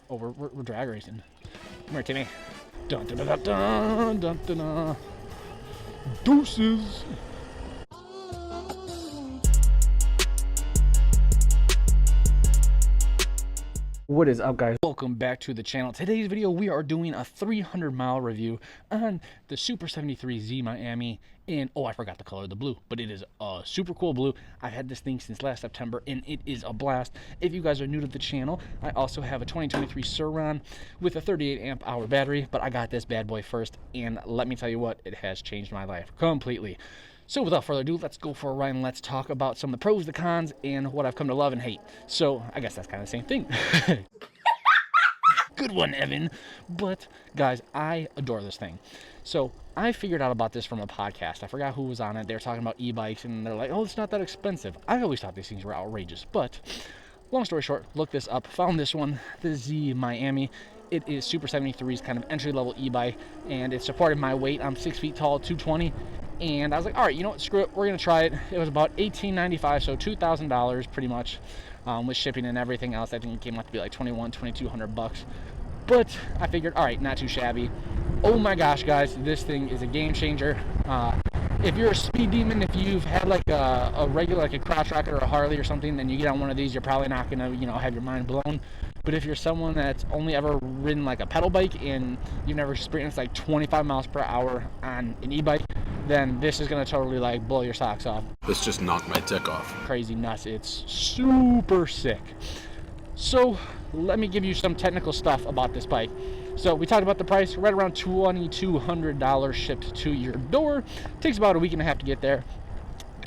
Oh, we're drag racing. Come here, Timmy. Dun dun dun dun dun dun dun. Deuces. What is up, guys? Welcome back to the channel. Today's video, we are doing a 300-mile review on the Super73 Z Miami in, oh, I forgot the color, the blue, but it is a super cool blue. I've had this thing since last September, and it is a blast. If you guys are new to the channel, I also have a 2023 Sur with a 38 amp hour battery, but I got this bad boy first, and let me tell you what, it has changed my life completely. So without further ado, let's go for a ride and let's talk about some of the pros, the cons, and what I've come to love and hate. So I guess that's kind of the same thing. Good one, Evan. But guys, I adore this thing. So I figured out about this from a podcast. I forgot who was on it. They were talking about e-bikes, and they're like, oh, it's not that expensive. I always thought these things were outrageous. But long story short, looked this up, found this one, the Z Miami. It is Super73's kind of entry-level e-bike, and it supported my weight. I'm 6 feet tall, 220. And I was like, all right, you know what, screw it, we're going to try it. It was about $1,895, so $2,000 pretty much, with shipping and everything else. I think it came out to be like $2,200 But I figured, all right, not too shabby. Oh my gosh, guys, this thing is a game changer. If you're a speed demon, if you've had like a regular, like a crotch rocket or a Harley or something, then you get on one of these, you're probably not going to, have your mind blown. But if you're someone that's only ever ridden like a pedal bike and you've never experienced like 25 miles per hour on an e-bike, then this is going to totally like blow your socks off. This just knocked my dick off. Crazy nuts. It's super sick. So let me give you some technical stuff about this bike. So we talked about the price, right around $2,200 shipped to your door. Takes about a week and a half to get there.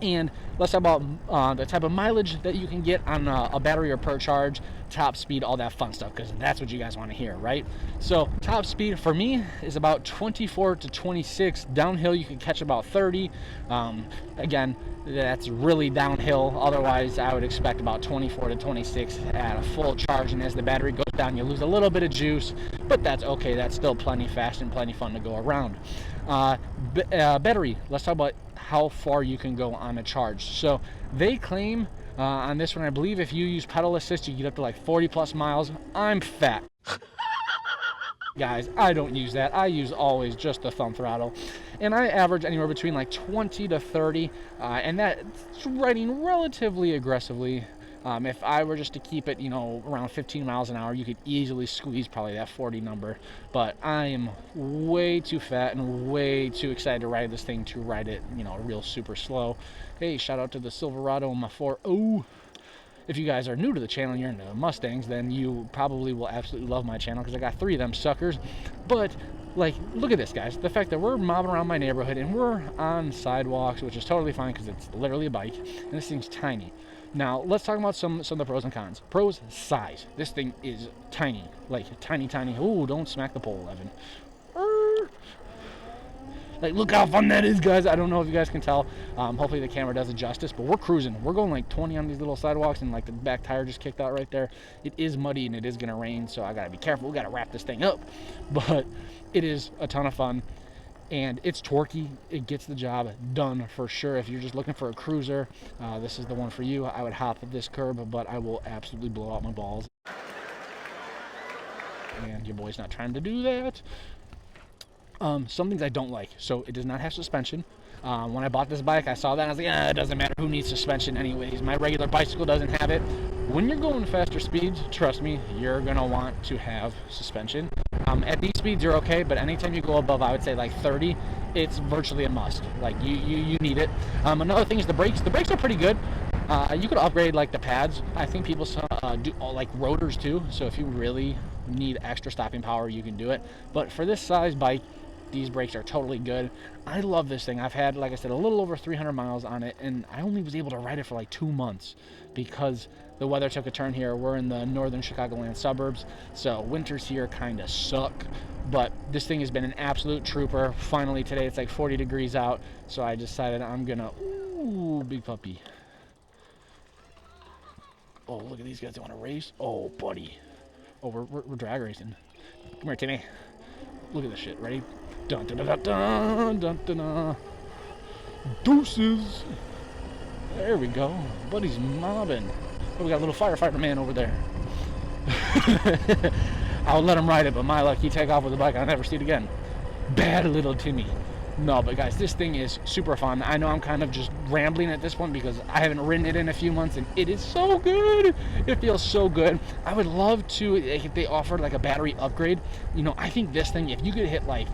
And let's talk about the type of mileage that you can get on a battery or per charge, top speed, all that fun stuff, because that's what you guys want to hear, right? So top speed for me is about 24 to 26. Downhill, you can catch about 30. Again, that's really downhill. Otherwise, I would expect about 24 to 26 at a full charge. And as the battery goes down, you lose a little bit of juice, but that's okay. That's still plenty fast and plenty fun to go around. Battery, let's talk about how far you can go on a charge. So they claim on this one, I believe if you use pedal assist, you get up to like 40 plus miles. I'm fat. Guys, I don't use that. I use always just the thumb throttle, and I average anywhere between like 20 to 30, and that's riding relatively aggressively. If I were just to keep it, around 15 miles an hour, you could easily squeeze probably that 40 number. But I am way too fat and way too excited to ride this thing to ride it, real super slow. Hey, shout out to the Silverado and my 4.0. If you guys are new to the channel and you're into Mustangs, then you probably will absolutely love my channel because I got 3 of them suckers. But like, look at this, guys. The fact that we're mobbing around my neighborhood and we're on sidewalks, which is totally fine because it's literally a bike, and this thing's tiny. Now, let's talk about some of the pros and cons. Pros, size. This thing is tiny. Like, tiny, tiny. Oh, don't smack the pole, Evan. Like, look how fun that is, guys. I don't know if you guys can tell. Hopefully the camera does it justice, but we're cruising. We're going like 20 on these little sidewalks, and like the back tire just kicked out right there. It is muddy, and it is going to rain, so I got to be careful. We got to wrap this thing up. But it is a ton of fun. And it's torquey. It gets the job done for sure. If you're just looking for a cruiser, this is the one for you. I would hop at this curb, but I will absolutely blow out my balls. And your boy's not trying to do that. Some things I don't like. So it does not have suspension. When I bought this bike, I saw that and I was like, it doesn't matter who needs suspension anyways. My regular bicycle doesn't have it. When you're going faster speeds, trust me, you're going to want to have suspension. At these speeds, you're okay, but anytime you go above, I would say like 30, it's virtually a must. Like, you need it. Another thing is the brakes. The brakes are pretty good. You could upgrade like the pads. I think people do like rotors too. So if you really need extra stopping power, you can do it. But for this size bike, these brakes are totally good. I love this thing. I've had, like I said, a little over 300 miles on it, and I only was able to ride it for like 2 months because the weather took a turn here. We're in the northern Chicagoland suburbs, so winters here kind of suck. But this thing has been an absolute trooper. Finally today it's like 40 degrees out, so I decided I'm gonna, ooh, big puppy. Oh, look at these guys. They want to race? Oh, buddy. Oh, we're drag racing. Come here, Timmy. Look at this shit. Ready? Dun dun dun dun dun dun dun. Deuces. There we go. Buddy's mobbing. Oh, we got a little firefighter man over there. I'll let him ride it, but my luck, he take off with the bike, I'll never see it again. Bad little Timmy. No, but guys, this thing is super fun. I know I'm kind of just rambling at this point because I haven't ridden it in a few months, and it is so good. It feels so good. I would love to, if they offered like a battery upgrade. You know, I think this thing, if you could hit like,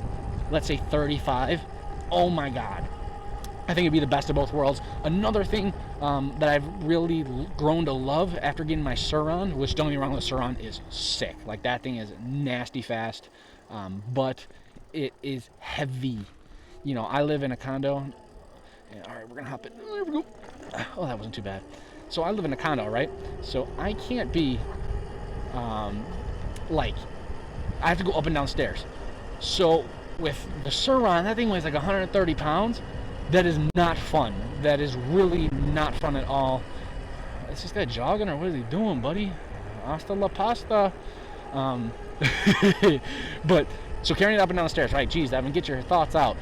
let's say 35, oh my God. I think it'd be the best of both worlds. Another thing that I've really grown to love after getting my Sur-Ron, which don't get me wrong, the Sur-Ron is sick. Like that thing is nasty fast, but it is heavy. You know, I live in a condo. And, all right, we're gonna hop in. There we go. Oh, that wasn't too bad. So I live in a condo, right? So I can't be like, I have to go up and down stairs. So with the Sur-Ron, that thing weighs like 130 pounds. That is not fun. That is really not fun at all. Is this guy jogging or what is he doing, buddy? Hasta la pasta. But, so carrying it up and down the stairs, right? Geez, Evan, get your thoughts out.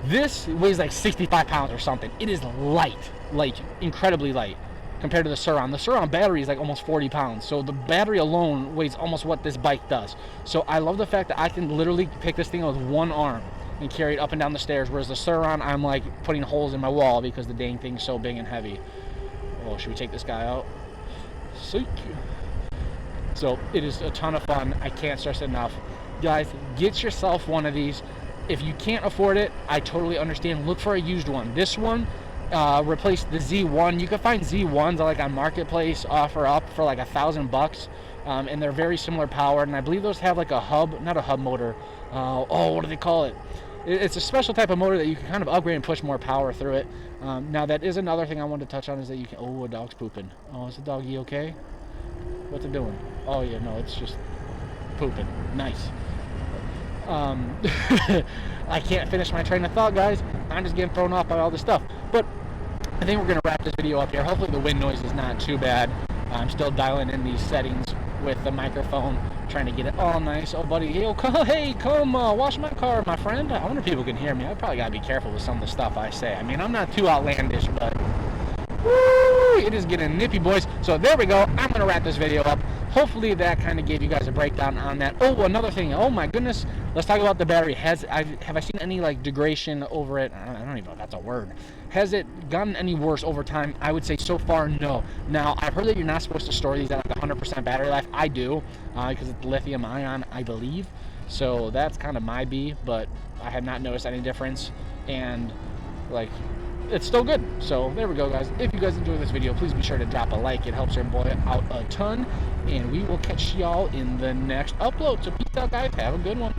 This weighs like 65 pounds or something. It is light, like incredibly light compared to the Sur-Ron. The Sur-Ron battery is like almost 40 pounds. So the battery alone weighs almost what this bike does. So I love the fact that I can literally pick this thing up with one arm and carry it up and down the stairs, whereas the Sur-Ron, I'm like putting holes in my wall because the dang thing's so big and heavy. Oh, should we take this guy out? Seek. So it is a ton of fun. I can't stress it enough. Guys, get yourself one of these. If you can't afford it, I totally understand. Look for a used one. This one replaced the Z1. You can find Z1s like on Marketplace, offer up for like $1,000, and they're very similar powered. And I believe those have like a hub, not a hub motor. What do they call it? It's a special type of motor that you can kind of upgrade and push more power through it. Now that is another thing I wanted to touch on is that you can. Oh, a dog's pooping. Oh, is the doggy okay? What's it doing? Oh yeah, no, it's just pooping. Nice. I can't finish my train of thought, guys. I'm just getting thrown off by all this stuff. But I think we're gonna wrap this video up here. Hopefully the wind noise is not too bad. I'm still dialing in these settings with the microphone, trying to get it all nice. Oh, buddy, hey, come wash my car, my friend. I wonder if people can hear me. I probably gotta be careful with some of the stuff I say. I mean, I'm not too outlandish, but woo, it is getting nippy, boys. So there we go. I'm gonna wrap this video up. Hopefully that kind of gave you guys a breakdown on that. Oh, another thing. Oh my goodness. Let's talk about the battery. Have I seen any like degradation over it? I don't even know if that's a word. Has it gotten any worse over time? I would say so far, no. Now, I've heard that you're not supposed to store these at like 100% battery life. I do, because it's lithium ion, I believe. So that's kind of my B, but I have not noticed any difference. And like, it's still good. So there we go, guys. If you guys enjoyed this video, please be sure to drop a like. It helps your boy out a ton. And we will catch y'all in the next upload. So peace out, guys. Have a good one.